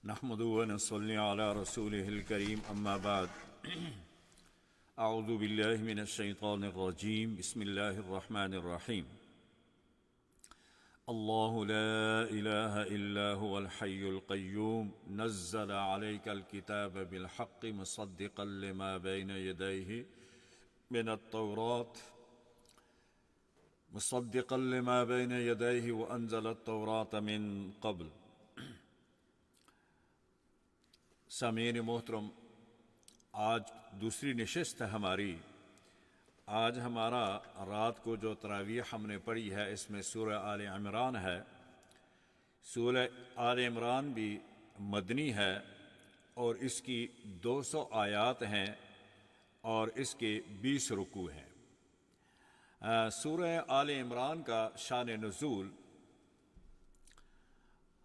نحمده ونصلي على رسوله الكريم أما بعد أعوذ بالله من الشيطان الرجيم بسم الله الرحمن الرحيم الله لا إله إلا هو الحي القيوم نزل عليك الكتاب بالحق مصدقا لما بين يديه من التوراة وأنزل التوراة من قبل. سامعین محترم، آج دوسری نشست ہے ہماری. آج ہمارا رات کو جو تراویح ہم نے پڑھی ہے اس میں سورہ آل عمران ہے. سورہ آل عمران بھی مدنی ہے اور اس کی 200 آیات ہیں اور اس کے 20 رکوع ہیں. سورہ آل عمران کا شان نزول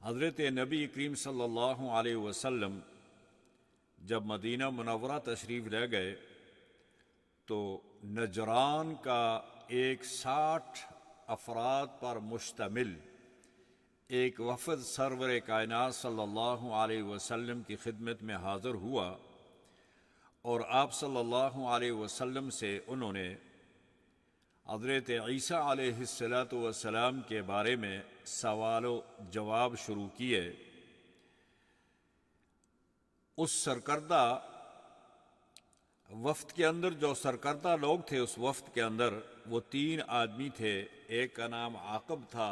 حضرت نبی کریم صلی اللہ علیہ وسلم جب مدینہ منورہ تشریف لے گئے تو نجران کا ایک 60 افراد پر مشتمل ایک وفد سرور کائنات صلی اللہ علیہ وسلم کی خدمت میں حاضر ہوا اور آپ صلی اللہ علیہ وسلم سے انہوں نے حضرت عیسیٰ علیہ السلام کے بارے میں سوال و جواب شروع کیے. اس سرکردہ وفد کے اندر جو سرکردہ لوگ تھے اس وفد کے اندر وہ 3 آدمی تھے. ایک کا نام عاقب تھا،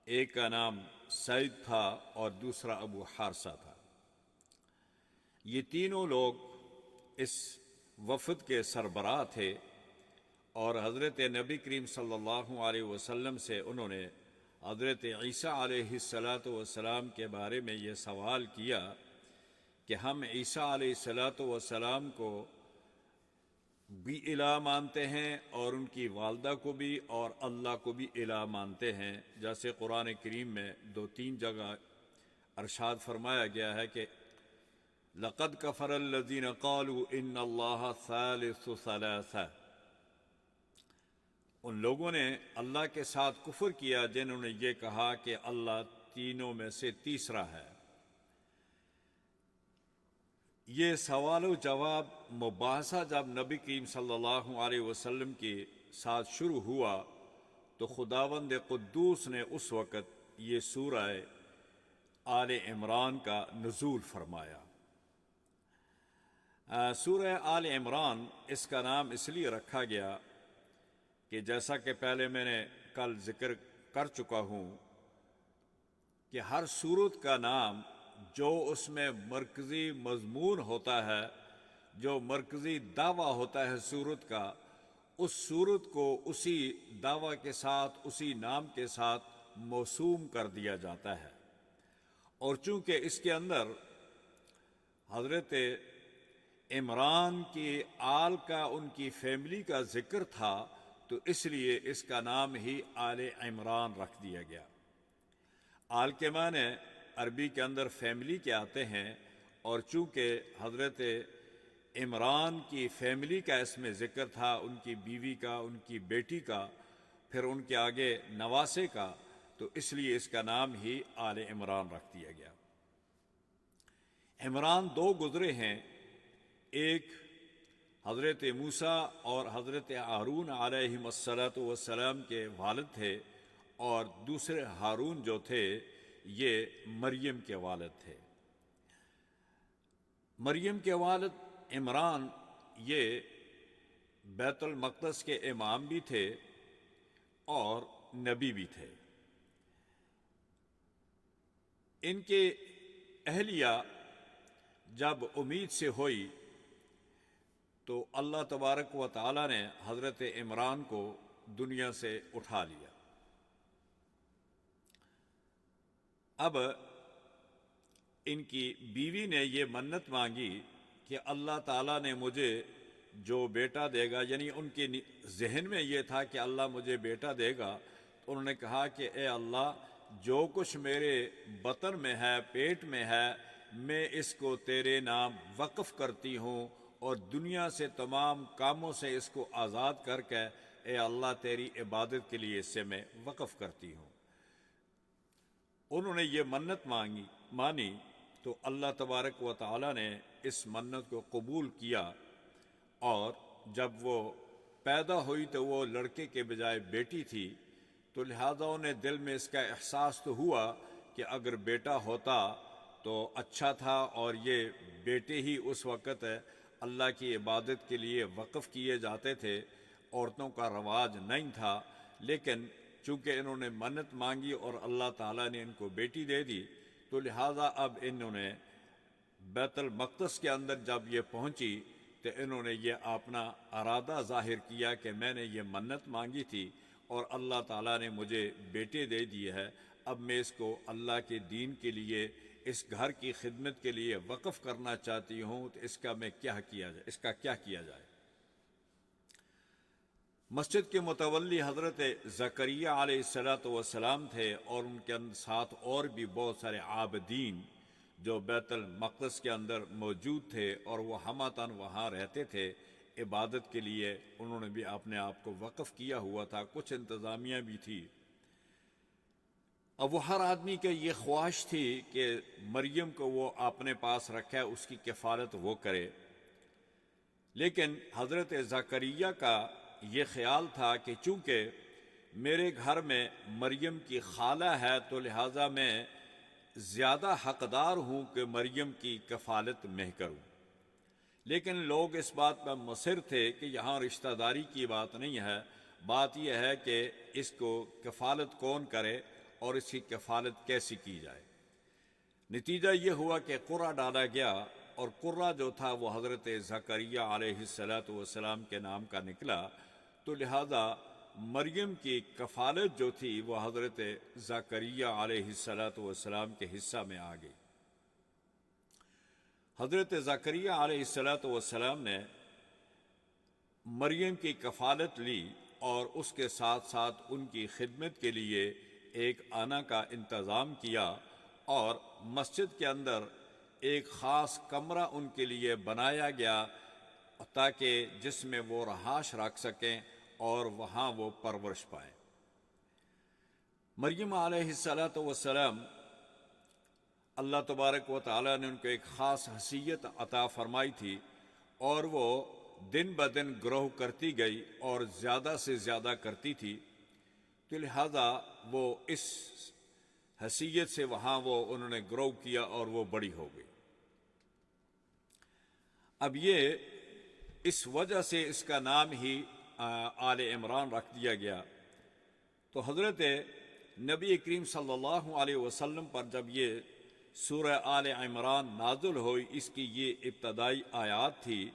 ایک کا نام سعید تھا اور دوسرا ابو حارثہ تھا. یہ تینوں لوگ اس وفد کے سربراہ تھے اور حضرت نبی کریم صلی اللہ علیہ وسلم سے انہوں نے حضرت عیسیٰ علیہ السلام کے بارے میں یہ سوال کیا کہ ہم عیسیٰ علیہ السلام کو بھی الہ مانتے ہیں اور ان کی والدہ کو بھی اور اللہ کو بھی الہ مانتے ہیں. جیسے قرآن کریم میں 2-3 جگہ ارشاد فرمایا گیا ہے کہ لَقَدْ كَفَرَ الَّذِينَ قَالُوا إِنَّ اللَّهَ ثَالِثُ ثَلَاثَةٍ. ان لوگوں نے اللہ کے ساتھ کفر کیا جنہوں نے یہ کہا کہ اللہ تینوں میں سے تیسرا ہے. یہ سوال و جواب مباحثہ جب نبی کریم صلی اللہ علیہ وسلم کے ساتھ شروع ہوا تو خداوند قدوس نے اس وقت یہ سورہ آل عمران کا نزول فرمایا. سورہ آل عمران اس کا نام اس لیے رکھا گیا کہ جیسا کہ پہلے میں نے کل ذکر کر چکا ہوں کہ ہر سورت کا نام جو اس میں مرکزی مضمون ہوتا ہے، جو مرکزی دعویٰ ہوتا ہے سورت کا، اس سورت کو اسی دعویٰ کے ساتھ اسی نام کے ساتھ موسوم کر دیا جاتا ہے. اور چونکہ اس کے اندر حضرت عمران کی آل کا ان کی فیملی کا ذکر تھا تو اس لیے اس کا نام ہی آل عمران رکھ دیا گیا. آل کے معنی عربی کے اندر فیملی کے آتے ہیں اور چونکہ حضرت عمران کی فیملی کا اس میں ذکر تھا، ان کی بیوی کا، ان کی بیٹی کا، پھر ان کے آگے نواسے کا، تو اس لیے اس کا نام ہی آل عمران رکھ دیا گیا. عمران 2 گزرے ہیں. ایک حضرت موسیٰ اور حضرت ہارون علیہ السلام کے والد تھے اور دوسرے ہارون جو تھے یہ مریم کے والد تھے. مریم کے والد عمران یہ بیت المقدس کے امام بھی تھے اور نبی بھی تھے. ان کے اہلیہ جب امید سے ہوئی تو اللہ تبارک و تعالی نے حضرت عمران کو دنیا سے اٹھا لیا. اب ان کی بیوی نے یہ منت مانگی کہ اللہ تعالیٰ نے مجھے جو بیٹا دے گا، یعنی ان کے ذہن میں یہ تھا کہ اللہ مجھے بیٹا دے گا، تو انہوں نے کہا کہ اے اللہ، جو کچھ میرے بطن میں ہے، پیٹ میں ہے، میں اس کو تیرے نام وقف کرتی ہوں اور دنیا سے تمام کاموں سے اس کو آزاد کر کے اے اللہ تیری عبادت کے لیے اسے میں وقف کرتی ہوں. انہوں نے یہ منت مانی تو اللہ تبارک و تعالی نے اس منت کو قبول کیا، اور جب وہ پیدا ہوئی تو وہ لڑکے کے بجائے بیٹی تھی، تو لہذا انہیں دل میں اس کا احساس تو ہوا کہ اگر بیٹا ہوتا تو اچھا تھا، اور یہ بیٹے ہی اس وقت اللہ کی عبادت کے لیے وقف کیے جاتے تھے، عورتوں کا رواج نہیں تھا۔ لیکن چونکہ انہوں نے منت مانگی اور اللہ تعالیٰ نے ان کو بیٹی دے دی، تو لہٰذا اب انہوں نے بیت المقدس کے اندر جب یہ پہنچی تو انہوں نے یہ اپنا ارادہ ظاہر کیا کہ میں نے یہ منت مانگی تھی اور اللہ تعالیٰ نے مجھے بیٹے دے دیے ہے، اب میں اس کو اللہ کے دین کے لیے، اس گھر کی خدمت کے لیے وقف کرنا چاہتی ہوں، تو اس کا کیا کیا جائے۔ مسجد کے متولی حضرت زکریا علیہ السلام تھے، اور ان کے ساتھ اور بھی بہت سارے عابدین جو بیت المقدس کے اندر موجود تھے، اور وہ ہمتاً وہاں رہتے تھے عبادت کے لیے۔ انہوں نے بھی اپنے آپ کو وقف کیا ہوا تھا، کچھ انتظامیہ بھی تھی۔ اب وہ ہر آدمی کی یہ خواہش تھی کہ مریم کو وہ اپنے پاس رکھے، اس کی کفالت وہ کرے۔ لیکن حضرت زکریا کا یہ خیال تھا کہ چونکہ میرے گھر میں مریم کی خالہ ہے، تو لہٰذا میں زیادہ حقدار ہوں کہ مریم کی کفالت میں کروں۔ لیکن لوگ اس بات پر مصر تھے کہ یہاں رشتہ داری کی بات نہیں ہے، بات یہ ہے کہ اس کو کفالت کون کرے اور اس کی کفالت کیسی کی جائے۔ نتیجہ یہ ہوا کہ قرعہ ڈالا گیا، اور قرعہ جو تھا وہ حضرت زکریا علیہ السلام کے نام کا نکلا، تو لہذا مریم کی کفالت جو تھی وہ حضرت زکریا علیہ السلام کے حصہ میں آ گئی۔ حضرت زکریا علیہ السلام نے مریم کی کفالت لی، اور اس کے ساتھ ساتھ ان کی خدمت کے لیے ایک آنا کا انتظام کیا، اور مسجد کے اندر ایک خاص کمرہ ان کے لیے بنایا گیا تاکہ جس میں وہ رہائش رکھ سکیں اور وہاں وہ پرورش پائیں۔ مریم علیہ السلام، اللہ تبارک و تعالیٰ نے ان کو ایک خاص حیثیت عطا فرمائی تھی، اور وہ دن بدن گروہ کرتی گئی اور زیادہ سے زیادہ کرتی تھی، تو لہذا وہ اس حیثیت سے وہاں وہ انہوں نے گروہ کیا اور وہ بڑی ہو گئی۔ اب یہ اس وجہ سے اس کا نام ہی آل عمران رکھ دیا گیا۔ تو حضرت نبی کریم صلی اللہ علیہ وسلم پر جب یہ سورہ آل عمران نازل ہوئی، اس کی یہ ابتدائی آیات تھی: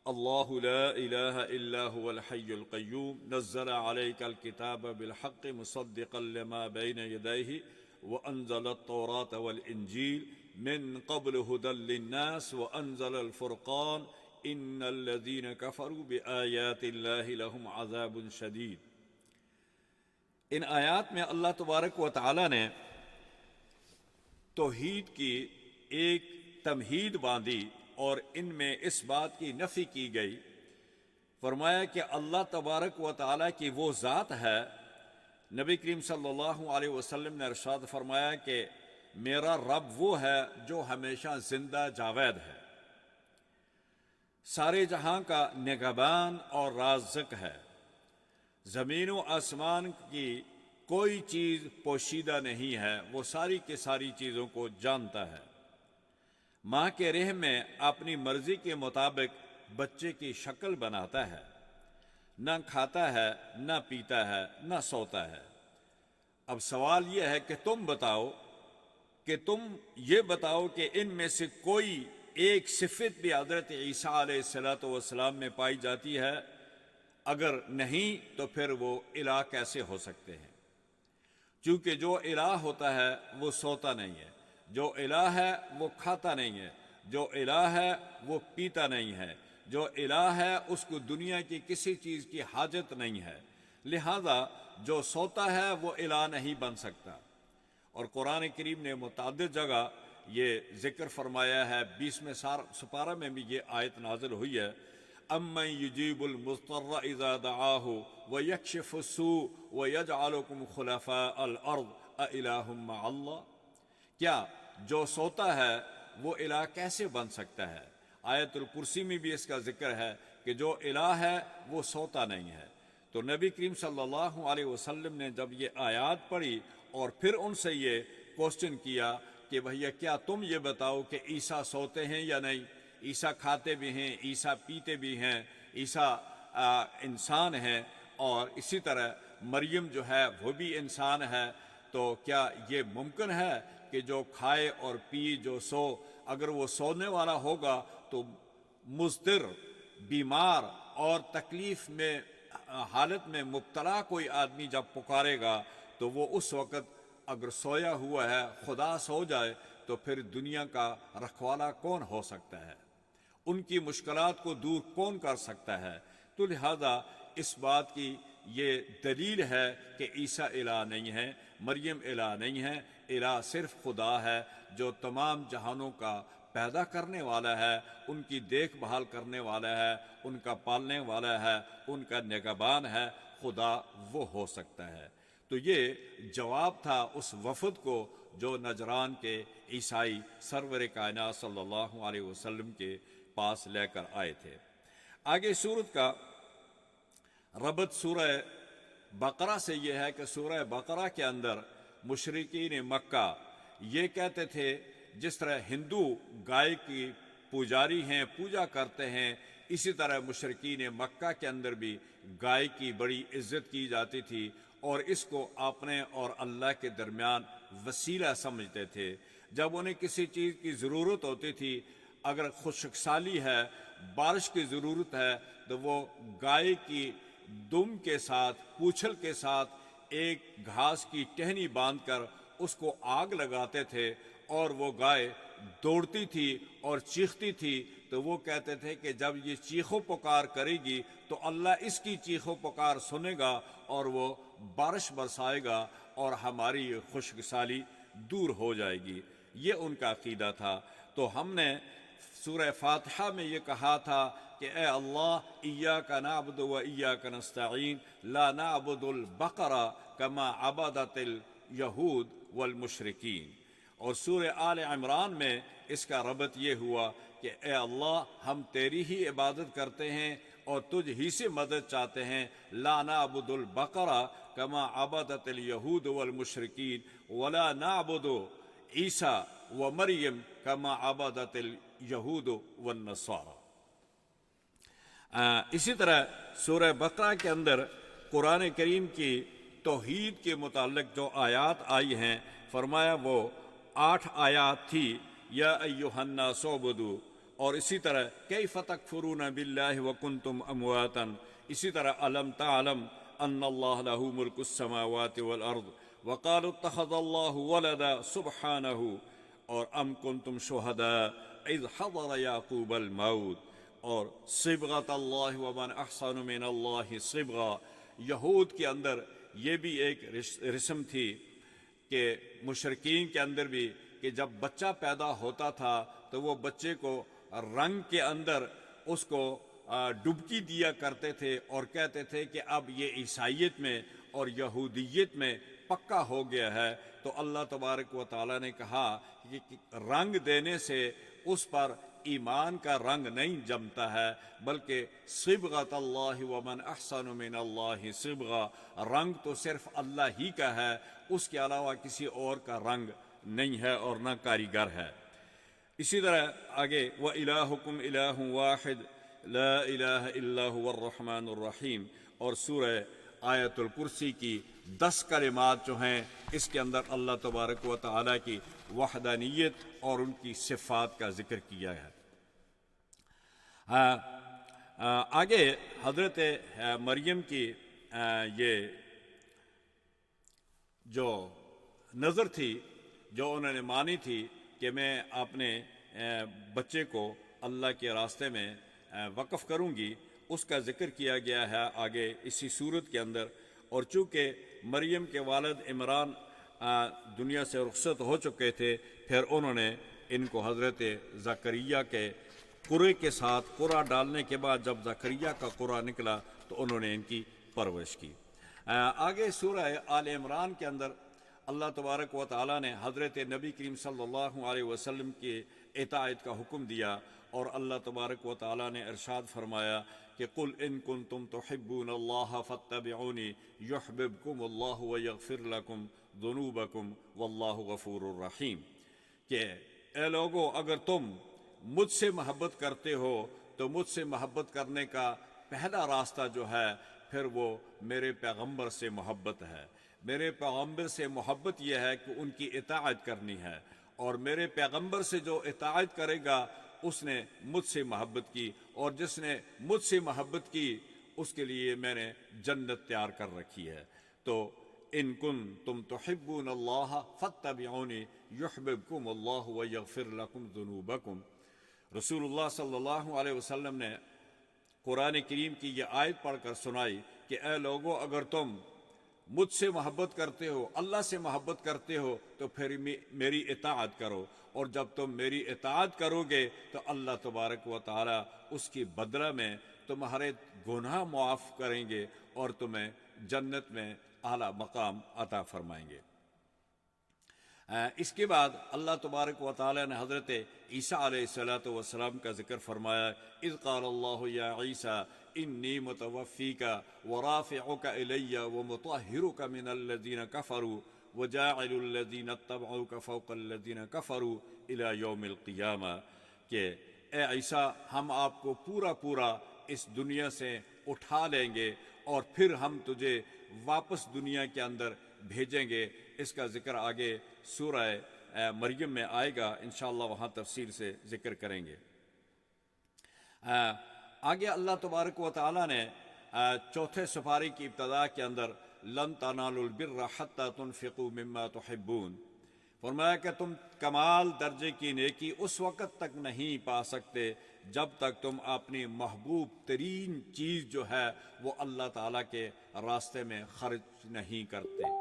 اللہ لا الہ الا هو الحی القیوم نزل علیک الکتاب بالحق مصدقا لما بین یدیہ وانزل التوراة والانجیل من قبل هدى للناس وانزل الفرقان ان الذین کفروا بآیات اللہ لهم عذاب شدید۔ ان آیات میں اللہ تبارک و تعالی نے توحید کی ایک تمہید باندھی، اور ان میں اس بات کی نفی کی گئی۔ فرمایا کہ اللہ تبارک و تعالیٰ کی وہ ذات ہے۔ نبی کریم صلی اللہ علیہ وسلم نے ارشاد فرمایا کہ میرا رب وہ ہے جو ہمیشہ زندہ جاوید ہے، سارے جہاں کا نگہبان اور رازق ہے، زمین و آسمان کی کوئی چیز پوشیدہ نہیں ہے، وہ ساری کی ساری چیزوں کو جانتا ہے۔ ماں کے رحم میں اپنی مرضی کے مطابق بچے کی شکل بناتا ہے، نہ کھاتا ہے، نہ پیتا ہے، نہ سوتا ہے۔ اب سوال یہ ہے کہ تم یہ بتاؤ کہ ان میں سے کوئی ایک صفت بھی حضرت عیسیٰ علیہ السلام میں پائی جاتی ہے؟ اگر نہیں تو پھر وہ الہ کیسے ہو سکتے ہیں؟ چونکہ جو الہ ہوتا ہے وہ سوتا نہیں ہے، جو الہ ہے وہ کھاتا نہیں ہے، جو الہ ہے وہ پیتا نہیں ہے، جو الہ ہے اس کو دنیا کی کسی چیز کی حاجت نہیں ہے، لہذا جو سوتا ہے وہ الہ نہیں بن سکتا۔ اور قرآن کریم نے متعدد جگہ یہ ذکر فرمایا ہے، 20ویں سپارہ میں بھی یہ آیت نازل ہوئی ہے: امن یجیب المضطر اذا دعاہ ویکشف السوء ویجعلکم خلفاء الارض االہ مع اللہ، کیا جو سوتا ہے وہ الہ کیسے بن سکتا ہے؟ آیت الکرسی میں بھی اس کا ذکر ہے کہ جو الہ ہے وہ سوتا نہیں ہے۔ تو نبی کریم صلی اللہ علیہ وسلم نے جب یہ آیات پڑھی اور پھر ان سے یہ کوشچن کیا کہ بھیا کیا تم یہ بتاؤ کہ عیسیٰ سوتے ہیں یا نہیں؟ عیسیٰ کھاتے بھی ہیں، عیسیٰ پیتے بھی ہیں، عیسیٰ انسان ہیں، اور اسی طرح مریم جو ہے وہ بھی انسان ہے، تو کیا یہ ممکن ہے کہ جو کھائے اور پی جو سو، اگر وہ سونے والا ہوگا تو مضطر، بیمار اور تکلیف میں حالت میں مبتلا کوئی آدمی جب پکارے گا تو وہ اس وقت اگر سویا ہوا ہے، خدا سو جائے تو پھر دنیا کا رکھوالا کون ہو سکتا ہے؟ ان کی مشکلات کو دور کون کر سکتا ہے؟ تو لہذا اس بات کی یہ دلیل ہے کہ عیسیٰ الہ نہیں ہے، مریم الہ نہیں ہے، الہ صرف خدا ہے جو تمام جہانوں کا پیدا کرنے والا ہے، ان کی دیکھ بھال کرنے والا ہے، ان کا پالنے والا ہے، ان کا نگہبان ہے، خدا وہ ہو سکتا ہے۔ تو یہ جواب تھا اس وفد کو جو نجران کے عیسائی سرور کائنات صلی اللہ علیہ وسلم کے پاس لے کر آئے تھے۔ آگے سورت کا ربط سورہ بقرہ سے یہ ہے کہ سورہ بقرہ کے اندر مشرکین مکہ یہ کہتے تھے، جس طرح ہندو گائے کی پجاری ہیں، پوجا کرتے ہیں، اسی طرح مشرکین مکہ کے اندر بھی گائے کی بڑی عزت کی جاتی تھی اور اس کو اپنے اور اللہ کے درمیان وسیلہ سمجھتے تھے۔ جب انہیں کسی چیز کی ضرورت ہوتی تھی، اگر خشک سالی ہے، بارش کی ضرورت ہے، تو وہ گائے کی دم کے ساتھ، پوچھل کے ساتھ ایک گھاس کی ٹہنی باندھ کر اس کو آگ لگاتے تھے، اور وہ گائے دوڑتی تھی اور چیختی تھی، تو وہ کہتے تھے کہ جب یہ چیخو پکار کرے گی تو اللہ اس کی چیخو پکار سنے گا اور وہ بارش برسائے گا اور ہماری خشک سالی دور ہو جائے گی۔ یہ ان کا عقیدہ تھا۔ تو ہم نے سورہ فاتحہ میں یہ کہا تھا کہ اے اللہ، ایاک نعبد و ایاک نستعین، لا نعبد البقرہ کما عبدت الیہود والمشرکین۔ اور سورہ آل عمران میں اس کا ربط یہ ہوا کہ اے اللہ، ہم تیری ہی عبادت کرتے ہیں اور تجھ ہی سے مدد چاہتے ہیں، لا نعبد البقرہ کما عبدت الیہود والمشرکین ولا نعبد عیسیٰ و مریم کما عبدت الیہود والنصارى۔ اسی طرح سورہ بقرہ کے اندر قرآن کریم کی توحید کے متعلق جو آیات آئی ہیں، فرمایا وہ 8 آیات تھی، یا ایھا الناس اعبدوا، اور اسی طرح کیف تکفرون باللہ وکنتم امواتا، اسی طرح الم تعلم ان اللہ لہ ملک السماوات والارض وقالوا اتخذ اللہ ولدا سبحانہ، اور ام کنتم شہداء اذ حضر یعقوب الموت، اور صبغۃ اللہ ومن احسن من اللہ صبغہ۔ یہود کے اندر یہ بھی ایک رسم تھی کہ مشرکین کے اندر بھی، کہ جب بچہ پیدا ہوتا تھا تو وہ بچے کو رنگ کے اندر اس کو ڈبکی دیا کرتے تھے اور کہتے تھے کہ اب یہ عیسائیت میں اور یہودیت میں پکا ہو گیا ہے۔ تو اللہ تبارک و تعالیٰ نے کہا کہ رنگ دینے سے اس پر ایمان کا رنگ نہیں جمتا ہے، بلکہ صبغۃ اللہ ومن احسن من اللہ صبغہ، رنگ تو صرف اللہ ہی کا ہے، اس کے علاوہ کسی اور کا رنگ نہیں ہے اور نہ کاریگر ہے۔ اسی طرح آگے وَإِلَٰهُكُمْ إِلَٰهٌ وَاحِدٌ لَا إِلَٰهَ إِلَّا هُوَ الرَّحْمَٰنُ الرَّحِيمُ، اور سورہ آیت الکرسی کی 10 کلمات جو ہیں اس کے اندر اللہ تبارک و تعالیٰ کی وحدانیت اور ان کی صفات کا ذکر کیا ہے۔ آگے حضرت مریم کی یہ جو نظر تھی جو انہوں نے مانی تھی کہ میں اپنے بچے کو اللہ کے راستے میں وقف کروں گی، اس کا ذکر کیا گیا ہے آگے اسی صورت کے اندر۔ اور چونکہ مریم کے والد عمران دنیا سے رخصت ہو چکے تھے، پھر انہوں نے ان کو حضرت زکریا کے قرعے کے ساتھ، قرعہ ڈالنے کے بعد جب زکریا کا قرعہ نکلا تو انہوں نے ان کی پرورش کی۔ آگے سورہ آل عمران کے اندر اللہ تبارک و تعالیٰ نے حضرت نبی کریم صلی اللہ علیہ وسلم کی اطاعت کا حکم دیا، اور اللہ تبارک و تعالیٰ نے ارشاد فرمایا کہ قل ان کنتم تحبون اللہ فاتبعونی یحببکم اللہ ویغفر لکم ذنوبکم واللہ غفور الرحیم، کہ اے لوگو اگر تم مجھ سے محبت کرتے ہو تو مجھ سے محبت کرنے کا پہلا راستہ جو ہے پھر وہ میرے پیغمبر سے محبت ہے۔ میرے پیغمبر سے محبت یہ ہے کہ ان کی اطاعت کرنی ہے، اور میرے پیغمبر سے جو اطاعت کرے گا اس نے مجھ سے محبت کی، اور جس نے مجھ سے محبت کی اس کے لیے میں نے جنت تیار کر رکھی ہے۔ تو ان کنتم تحبون اللہ فاتبعونی یحببکم اللہ ویغفر لکم ذنوبکم۔ رسول اللہ صلی اللہ علیہ وسلم نے قرآن کریم کی یہ آیت پڑھ کر سنائی کہ اے لوگو اگر تم مجھ سے محبت کرتے ہو، اللہ سے محبت کرتے ہو تو پھر میری اطاعت کرو، اور جب تم میری اطاعت کرو گے تو اللہ تبارک و تعالی اس کی بدلہ میں تمہارے گناہ معاف کریں گے اور تمہیں جنت میں اعلیٰ مقام عطا فرمائیں گے۔ اس کے بعد اللہ تبارک و تعالی نے حضرت عیسیٰ علیہ السلام کا ذکر فرمایا، اذ قال اللہ یا عیسیٰ انی متوفیک ورافعک الی ومطہرک من الذین کفروا وجاعل الذین اتبعوک فوق الذین کفروا الی یوم القیامہ، کہ اے عیسیٰ ہم آپ کو پورا اس دنیا سے اٹھا لیں گے اور پھر ہم تجھے واپس دنیا کے اندر بھیجیں گے۔ اس کا ذکر آگے سورہ مریم میں آئے گا، انشاءاللہ وہاں تفصیل سے ذکر کریں گے۔ آگے اللہ تبارک و تعالیٰ نے چوتھے سپارے کی ابتدا کے اندر لن تنالوا البر حتی تنفقوا مما تحبون، فرمایا کہ تم کمال درجے کی نیکی اس وقت تک نہیں پا سکتے جب تک تم اپنی محبوب ترین چیز جو ہے وہ اللہ تعالیٰ کے راستے میں خرچ نہیں کرتے۔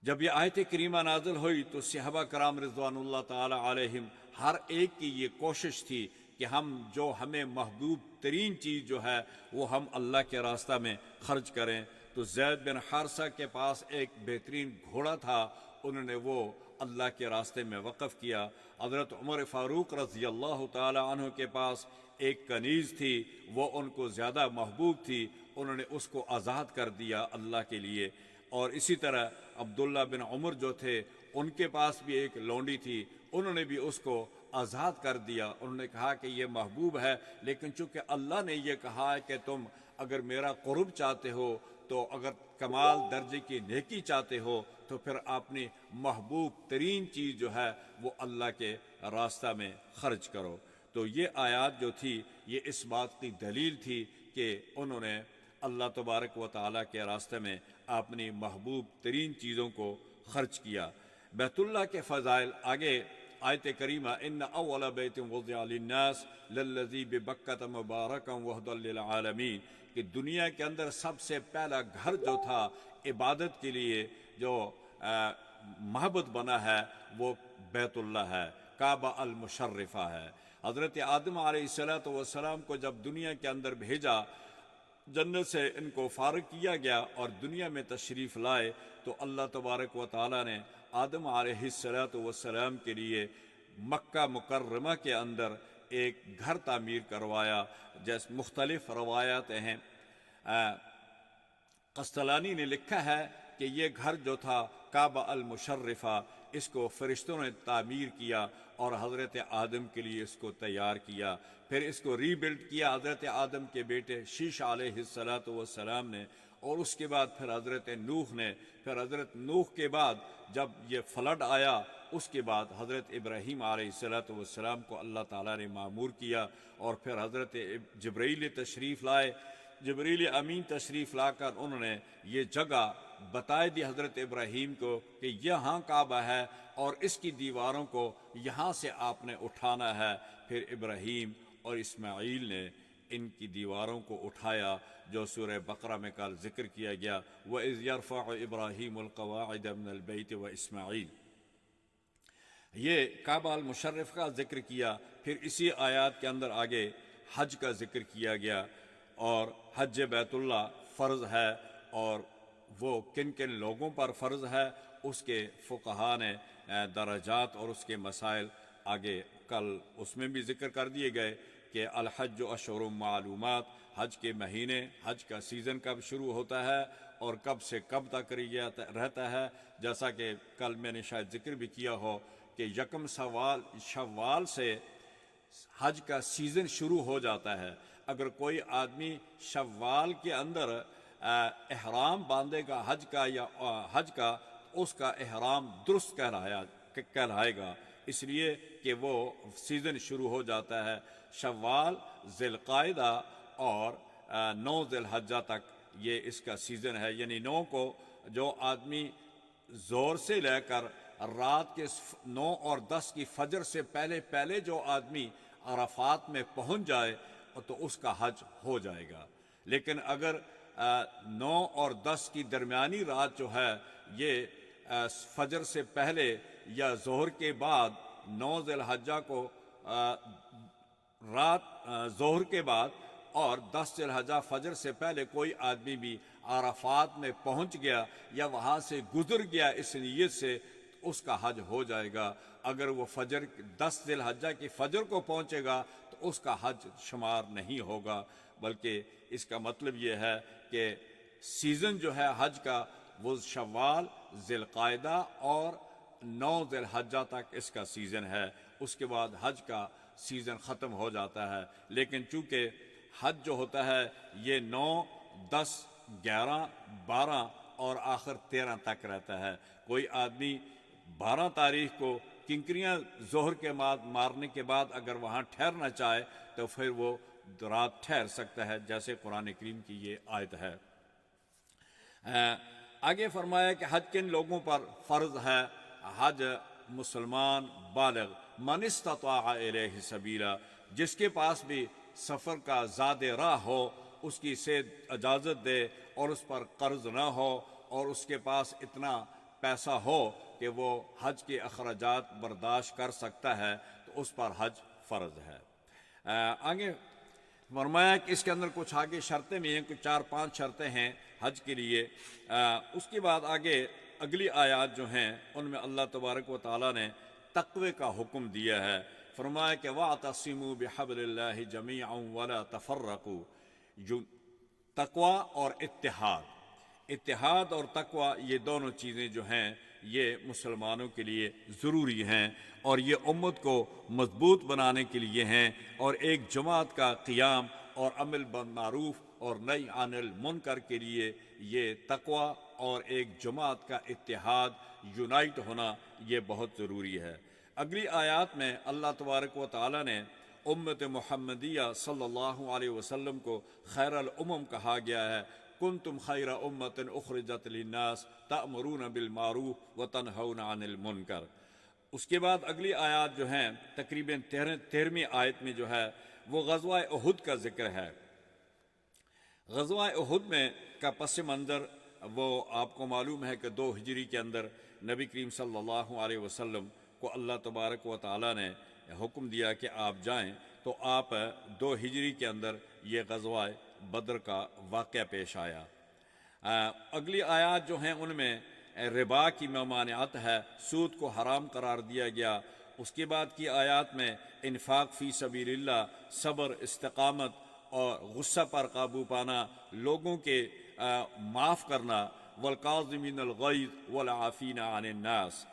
جب یہ آیت کریمہ نازل ہوئی تو صحابہ کرام رضوان اللہ تعالی علیہم ہر ایک کی یہ کوشش تھی کہ جو ہمیں محبوب ترین چیز جو ہے وہ ہم اللہ کے راستہ میں خرچ کریں۔ تو زید بن حارثہ کے پاس ایک بہترین گھوڑا تھا، انہوں نے وہ اللہ کے راستے میں وقف کیا۔ حضرت عمر فاروق رضی اللہ تعالی عنہ کے پاس ایک کنیز تھی، وہ ان کو زیادہ محبوب تھی، انہوں نے اس کو آزاد کر دیا اللہ کے لیے۔ اور اسی طرح عبداللہ بن عمر جو تھے ان کے پاس بھی ایک لونڈی تھی، انہوں نے بھی اس کو آزاد کر دیا۔ انہوں نے کہا کہ یہ محبوب ہے، لیکن چونکہ اللہ نے یہ کہا ہے کہ تم اگر میرا قرب چاہتے ہو تو اگر کمال درجے کی نیکی چاہتے ہو تو پھر اپنی محبوب ترین چیز جو ہے وہ اللہ کے راستہ میں خرچ کرو۔ تو یہ آیات جو تھی یہ اس بات کی دلیل تھی کہ انہوں نے اللہ تبارک و تعالیٰ کے راستے میں اپنی محبوب ترین چیزوں کو خرچ کیا۔ بیت اللہ کے فضائل آگے آیت کریمہ ان اول بیت وضع للناس للذی ببکۃ مبارکا وہدی للعالمین، کہ دنیا کے اندر سب سے پہلا گھر جو تھا عبادت کے لیے جو معبد بنا ہے وہ بیت اللہ ہے، کعبہ المشرفہ ہے۔ حضرت آدم علیہ السلام کو جب دنیا کے اندر بھیجا، جنت سے ان کو فارغ کیا گیا اور دنیا میں تشریف لائے، تو اللہ تبارک و تعالیٰ نے آدم علیہ السلام کے لیے مکہ مکرمہ کے اندر ایک گھر تعمیر کروایا۔ جیسے مختلف روایات ہیں، قسطلانی نے لکھا ہے کہ یہ گھر جو تھا کعبہ المشرفہ، اس کو فرشتوں نے تعمیر کیا اور حضرت آدم کے لیے اس کو تیار کیا، پھر اس کو ری بلڈ کیا حضرت آدم کے بیٹے شیش علیہ السلام نے، اور اس کے بعد پھر حضرت نوح نے، پھر حضرت نوح کے بعد جب یہ فلڈ آیا اس کے بعد حضرت ابراہیم علیہ السلام کو اللہ تعالیٰ نے معمور کیا، اور پھر حضرت جبرائیل تشریف لائے، جبریل امین تشریف لا کر انہوں نے یہ جگہ بتائے دی حضرت ابراہیم کو کہ یہاں کعبہ ہے اور اس کی دیواروں کو یہاں سے آپ نے اٹھانا ہے۔ پھر ابراہیم اور اسماعیل نے ان کی دیواروں کو اٹھایا جو سورہ بقرہ میں کل ذکر کیا گیا، وَإِذْ يَرْفَعُ إِبْرَاهِيمُ الْقَوَاعِدَ مِنَ الْبَيْتِ وَإِسْمَاعِيل، یہ کعبہ المشرف کا ذکر کیا۔ پھر اسی آیات کے اندر آگے حج کا ذکر کیا گیا، اور حج بیت اللہ فرض ہے، اور وہ کن کن لوگوں پر فرض ہے اس کے فقہا نے درجات اور اس کے مسائل آگے کل اس میں بھی ذکر کر دیے گئے کہ الحج اشہر معلومات، حج کے مہینے، حج کا سیزن کب شروع ہوتا ہے اور کب سے کب تک رہتا ہے، جیسا کہ کل میں نے شاید ذکر بھی کیا ہو کہ یکم شوال سے حج کا سیزن شروع ہو جاتا ہے۔ اگر کوئی آدمی شوال کے اندر احرام باندھے گا حج کا اس کا احرام درست کہلائے گا، اس لیے کہ وہ سیزن شروع ہو جاتا ہے شوال، ذی القعدہ اور 9 ذی الحجہ تک یہ اس کا سیزن ہے۔ یعنی 9 کو جو آدمی زور سے لے کر رات کے 9 اور 10 کی فجر سے پہلے جو آدمی عرفات میں پہنچ جائے تو اس کا حج ہو جائے گا۔ لیکن اگر 9 اور 10 کی درمیانی رات جو ہے یہ فجر سے پہلے یا ظہر کے بعد 9 ذی الحجہ کو رات ظہر کے بعد اور 10 ذی الحجہ فجر سے پہلے کوئی آدمی بھی عرفات میں پہنچ گیا یا وہاں سے گزر گیا اس نیت سے، اس کا حج ہو جائے گا۔ اگر وہ 10 ذی الحجہ کی فجر کو پہنچے گا تو اس کا حج شمار نہیں ہوگا، بلکہ اس کا مطلب یہ ہے کہ سیزن جو ہے حج کا وہ شوال، ذی القعدہ اور 9 ذی الحجہ تک اس کا سیزن ہے۔ اس کے بعد حج کا سیزن ختم ہو جاتا ہے۔ لیکن چونکہ حج جو ہوتا ہے یہ 9، 10، 11، 12 اور آخر 13 تک رہتا ہے۔ کوئی آدمی 12 تاریخ کو کنکریاں ظہر کے مارنے کے بعد اگر وہاں ٹھہرنا چاہے تو پھر وہ رات ٹھہر سکتا ہے، جیسے قرآن کریم کی یہ آیت ہے۔ آگے فرمایا کہ حج کن لوگوں پر فرض ہے؟ حج مسلمان بالغ، من استطاع الیہ سبیلا، جس کے پاس بھی سفر کا زاد راہ ہو، اس کی صحت اجازت دے اور اس پر قرض نہ ہو اور اس کے پاس اتنا پیسہ ہو کہ وہ حج کے اخراجات برداشت کر سکتا ہے تو اس پر حج فرض ہے۔ آگے فرمایا کہ اس کے اندر کچھ آگے شرطیں بھی ہیں، کچھ 4-5 شرطیں ہیں حج کے لیے۔ اس کے بعد آگے اگلی آیات جو ہیں ان میں اللہ تبارک و تعالیٰ نے تقوی کا حکم دیا ہے۔ فرمایا کہ وَاعْتَصِمُوا بِحَبْلِ اللَّهِ جَمِيعًا وَلَا تَفَرَّقُوا، جو تقوی اور اتحاد اور تقوی یہ دونوں چیزیں جو ہیں یہ مسلمانوں کے لیے ضروری ہیں اور یہ امت کو مضبوط بنانے کے لیے ہیں، اور ایک جماعت کا قیام اور عمل بالمعروف اور نہی عن المنکر کے لیے یہ تقوی اور ایک جماعت کا اتحاد، یونائٹ ہونا یہ بہت ضروری ہے۔ اگلی آیات میں اللہ تبارک و تعالیٰ نے امت محمدیہ صلی اللہ علیہ وسلم کو خیر الامم کہا گیا ہے۔ کنتم خیر امت اخرجت للناس تأمرون بالمعروف وتنہون عن المنکر۔ اس کے بعد اگلی آیات جو ہیں تقریباً 13ویں آیت میں جو ہے وہ غزوہ احد کا ذکر ہے۔ غزوہ احد میں کا پس منظر وہ آپ کو معلوم ہے کہ 2 ہجری کے اندر نبی کریم صلی اللہ علیہ وسلم کو اللہ تبارک و تعالیٰ نے حکم دیا کہ آپ جائیں، تو آپ 2 ہجری کے اندر یہ غزوہ بدر کا واقعہ پیش آیا۔ اگلی آیات جو ہیں ان میں ربا کی ممانعت ہے، سود کو حرام قرار دیا گیا۔ اس کے بعد کی آیات میں انفاق فی سبیل اللہ، صبر، استقامت اور غصہ پر قابو پانا، لوگوں کے معاف کرنا، والکاظمین الغیظ والعافین عن الناس۔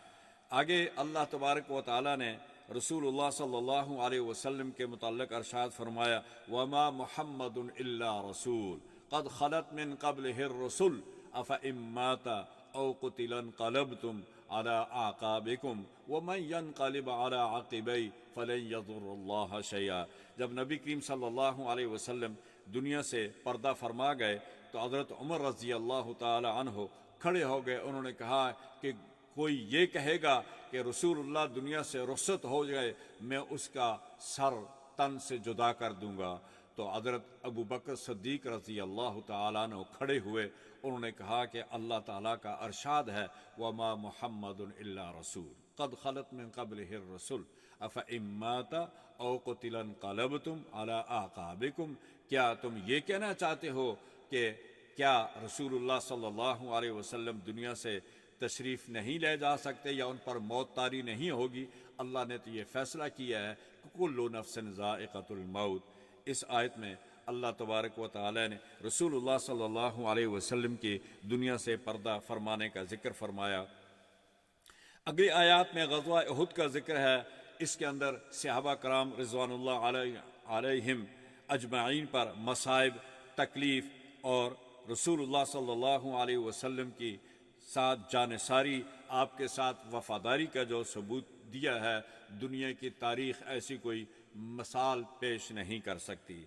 آگے اللہ تبارک و تعالیٰ نے رسول اللہ صلی اللہ علیہ وسلم کے متعلق ارشاد فرمایا وما محمد الا رسول قد خلت من قبلہ الرسل افإن مات او قتل انقلبتم على اعقابکم ومن ينقلب على عقبیہ فلن يضر اللہ شیئا۔ جب نبی کریم صلی اللہ علیہ وسلم دنیا سے پردہ فرما گئے تو حضرت عمر رضی اللہ تعالی عنہ کھڑے ہو گئے۔ انہوں نے کہا کہ کوئی یہ کہے گا کہ رسول اللہ دنیا سے رخصت ہو گئے، میں اس کا سر تن سے جدا کر دوں گا۔ تو حضرت ابو بکر صدیق رضی اللہ تعالیٰ عنہ کھڑے ہوئے، انہوں نے کہا کہ اللہ تعالیٰ کا ارشاد ہے وما محمد الا رسول قد خلت من قبلہ الرسل افإن مات او قتل انقلبتم على اعقابکم، کیا تم یہ کہنا چاہتے ہو کہ کیا رسول اللہ صلی اللہ علیہ وسلم دنیا سے تشریف نہیں لے جا سکتے یا ان پر موت طاری نہیں ہوگی؟ اللہ نے تو یہ فیصلہ کیا ہے کہ کل نفس ذائقۃ الموت۔ اس آیت میں اللہ تبارک و تعالی نے رسول اللہ صلی اللہ علیہ وسلم کی دنیا سے پردہ فرمانے کا ذکر فرمایا۔ اگلی آیات میں غزوہ احد کا ذکر ہے۔ اس کے اندر صحابہ کرام رضوان اللہ علیہم اجمعین پر مصائب، تکلیف اور رسول اللہ صلی اللہ علیہ وسلم کی ساتھ جانثاری، آپ کے ساتھ وفاداری کا جو ثبوت دیا ہے، دنیا کی تاریخ ایسی کوئی مثال پیش نہیں کر سکتی۔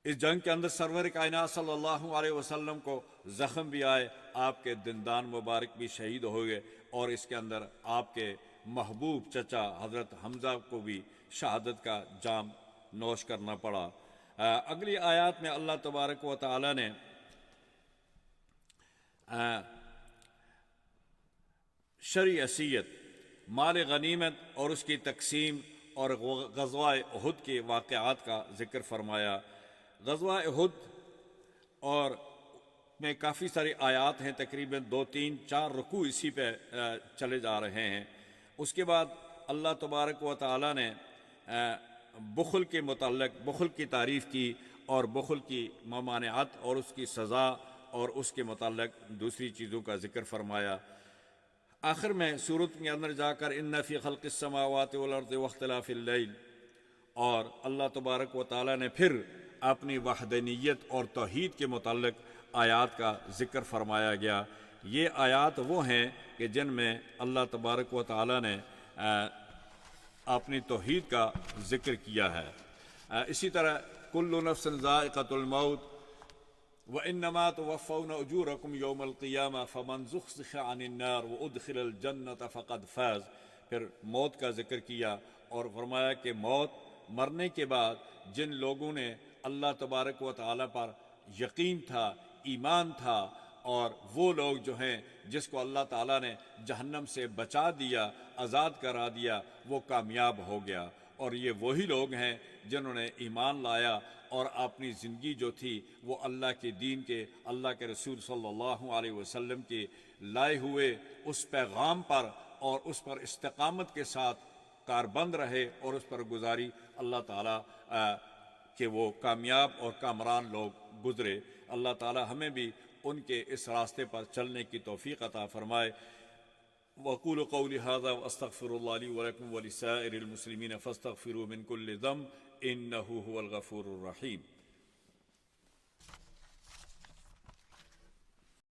اس جنگ کے اندر سرور کائنات صلی اللہ علیہ وسلم کو زخم بھی آئے، آپ کے دندان مبارک بھی شہید ہو گئے، اور اس کے اندر آپ کے محبوب چچا حضرت حمزہ کو بھی شہادت کا جام نوش کرنا پڑا۔ اگلی آیات میں اللہ تبارک و تعالی نے شرعیت، مال غنیمت اور اس کی تقسیم اور غزوہ احد کے واقعات کا ذکر فرمایا۔ غزوہ احد اور میں کافی ساری آیات ہیں، تقریباً 2 3 4 رکوع اسی پہ چلے جا رہے ہیں۔ اس کے بعد اللہ تبارک و تعالی نے بخل کے متعلق بخل کی تعریف کی اور بخل کی ممانعت اور اس کی سزا اور اس کے متعلق دوسری چیزوں کا ذکر فرمایا۔ آخر میں سورت کے اندر جا کر ان فی خلق السماوات والارض واختلاف اللیل، اور اللہ تبارک و تعالی نے پھر اپنی وحدانیت اور توحید کے متعلق آیات کا ذکر فرمایا گیا۔ یہ آیات وہ ہیں کہ جن میں اللہ تبارک و تعالی نے اپنی توحید کا ذکر کیا ہے۔ اسی طرح کل نفس ذائقۃ الموت وانما توفون اجورکم یوم القیامہ فمن زحزح عن النار وادخل الجنۃ فقد فاز، پھر موت کا ذکر کیا اور فرمایا کہ موت مرنے کے بعد جن لوگوں نے اللہ تبارک و تعالی پر یقین تھا، ایمان تھا، اور وہ لوگ جو ہیں جس کو اللہ تعالیٰ نے جہنم سے بچا دیا، آزاد کرا دیا، وہ کامیاب ہو گیا۔ اور یہ وہی لوگ ہیں جنہوں نے ایمان لایا اور اپنی زندگی جو تھی وہ اللہ کے دین کے، اللہ کے رسول صلی اللہ علیہ وسلم کے لائے ہوئے اس پیغام پر اور اس پر استقامت کے ساتھ کاربند رہے اور اس پر گزاری، اللہ تعالیٰ کہ وہ کامیاب اور کامران لوگ گزرے۔ اللہ تعالیٰ ہمیں بھی ان کے اس راستے پر چلنے کی توفیق عطا فرمائے۔ وَأَقُولُ قَوْلِي هَذَا وَأَسْتَغْفِرُ اللَّهَ لِي وَلَكُمْ وَلِسَائِرِ الْمُسْلِمِينَ فَاسْتَغْفِرُوهُ مِنْ كُلِّ ذَنْبٍ إِنَّهُ هُوَ الْغَفُورُ الرَّحِيمُ۔